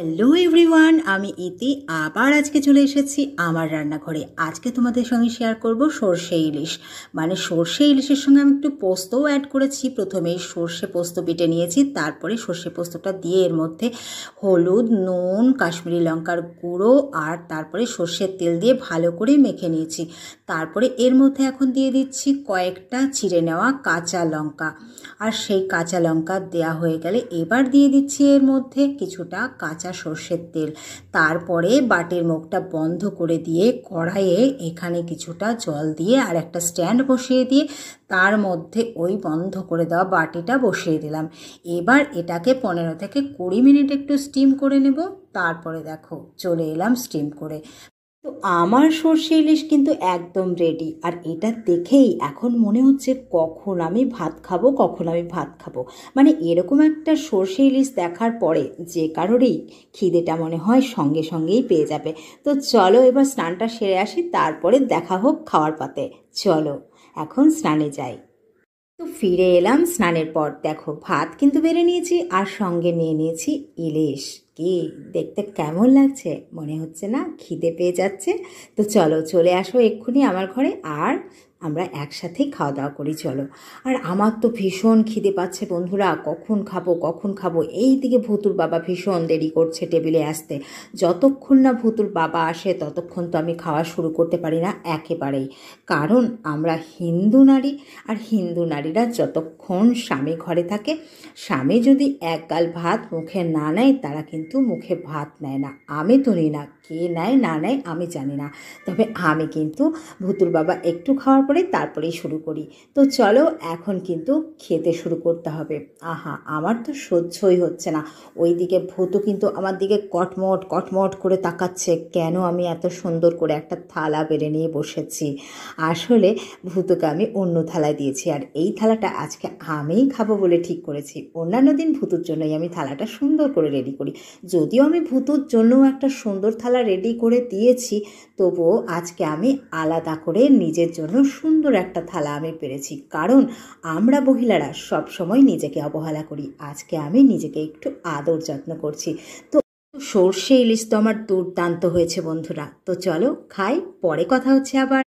Hello everyone, আমি ইতি আবার আজকে চলে এসেছি আমার রান্নাঘরে। আজকে তোমাদের সঙ্গে শেয়ার করব সর্ষে ইলিশ। মানে সর্ষে ইলিশের সঙ্গে আমি একটু পোস্তও অ্যাড করেছি। প্রথমেই সর্ষে পোস্ত বেটে নিয়েছি, তারপরে সর্ষে পোস্তটা দিয়ে এর মধ্যে হলুদ, নুন, কাশ্মীরি লঙ্কার গুঁড়ো আর তারপরে সর্ষের তেল দিয়ে ভালো করে মেখে নিয়েছি। তারপরে এর মধ্যে এখন দিয়ে দিচ্ছি কয়েকটা চিড়ে নেওয়া কাঁচা লঙ্কা। আর সেই কাঁচা লঙ্কা দেওয়া হয়ে গেলে এবার দিয়ে দিচ্ছি এর মধ্যে কিছুটা কাঁচা সর্ষের তেল। তারপরে বাটির মুখটা বন্ধ করে দিয়ে কড়াইয়ে এখানে কিছুটা জল দিয়ে আর একটা স্ট্যান্ড বসিয়ে দিয়ে তার মধ্যে ওই বন্ধ করে দেওয়া বাটিটা বসিয়ে দিলাম। এবার এটাকে 15 থেকে 20 মিনিট একটু স্টিম করে নেব। তারপরে দেখো চলে এলাম স্টিম করে। তো আমার সর্ষে ইলিশ কিন্তু একদম রেডি। আর এটা দেখেই এখন মনে হচ্ছে কখন আমি ভাত খাবো, কখন আমি ভাত খাবো। মানে এরকম একটা সর্ষে ইলিশ দেখার পরে যে কারোরই খিদেটা মনে হয় সঙ্গে সঙ্গেই পেয়ে যাবে। তো চলো এবার স্নানটা সেরে আসি, তারপরে দেখা হোক খাওয়ার পাতে। চলো এখন স্নানে যাই। তো ফিরে এলাম স্নানের পর। দেখো ভাত কিন্তু বেড়ে নিয়েছি আর সঙ্গে নিয়ে নিয়েছি ইলিশ। কি দেখতে কেমন লাগছে, মনে হচ্ছে না খিদে পেয়ে যাচ্ছে? তো চলো চলে আসো এক্ষুনি আমার ঘরে, আর আমরা একসাথেই খাওয়া দাওয়া করি চলো। আর আমার তো ভীষণ খিদে পাচ্ছে বন্ধুরা, কখন খাবো কখন খাবো। এই দিকে ভুতুর বাবা ভীষণ দেরি করছে টেবিলে আসতে। যতক্ষণ না ভুতুর বাবা আসে ততক্ষণ তো আমি খাওয়া শুরু করতে পারি না একেবারেই। কারণ আমরা হিন্দু নারী, আর হিন্দু নারীরা যতক্ষণ স্বামী ঘরে থাকে, স্বামী যদি এক গাল ভাত মুখে না নেয় তারা কিন্তু মুখে ভাত নেয় না। আমি তো নিই না, কে নেয় না নেয় আমি জানি না, তবে আমি কিন্তু ভুতুর বাবা একটু খাওয়ার পরে তারপরেই শুরু করি। তো চলো এখন কিন্তু খেতে শুরু করতে হবে। আহা, আমার তো সহ্যই হচ্ছে না। ওই দিকে ভূতু কিন্তু আমার দিকে কটমট কটমট করে তাকাচ্ছে, কেন আমি এত সুন্দর করে একটা থালা বেড়ে নিয়ে বসেছি। আসলে ভূতুকে আমি অন্য থালায় দিয়েছি, আর এই থালাটা আজকে আমিই খাবো বলে ঠিক করেছি। অন্যান্য দিন ভূতুর জন্যই আমি থালাটা সুন্দর করে রেডি করি। যদিও আমি ভূতুর জন্যও একটা সুন্দর থালা রেডি করে দিয়েছি, তবুও আজকে আমি আলাদা করে নিজের জন্য সুন্দর একটা থালা আমি পেরেছি। কারণ আমরা মহিলারা সব সময় নিজেকে অবহেলা করি, আজকে আমি নিজেকে একটু আদর যত্ন করছি। তো সর্ষে ইলিশ তো আমার দুর্দান্ত হয়েছে বন্ধুরা। তো চলো খাই, পরে কথা হচ্ছে আবার।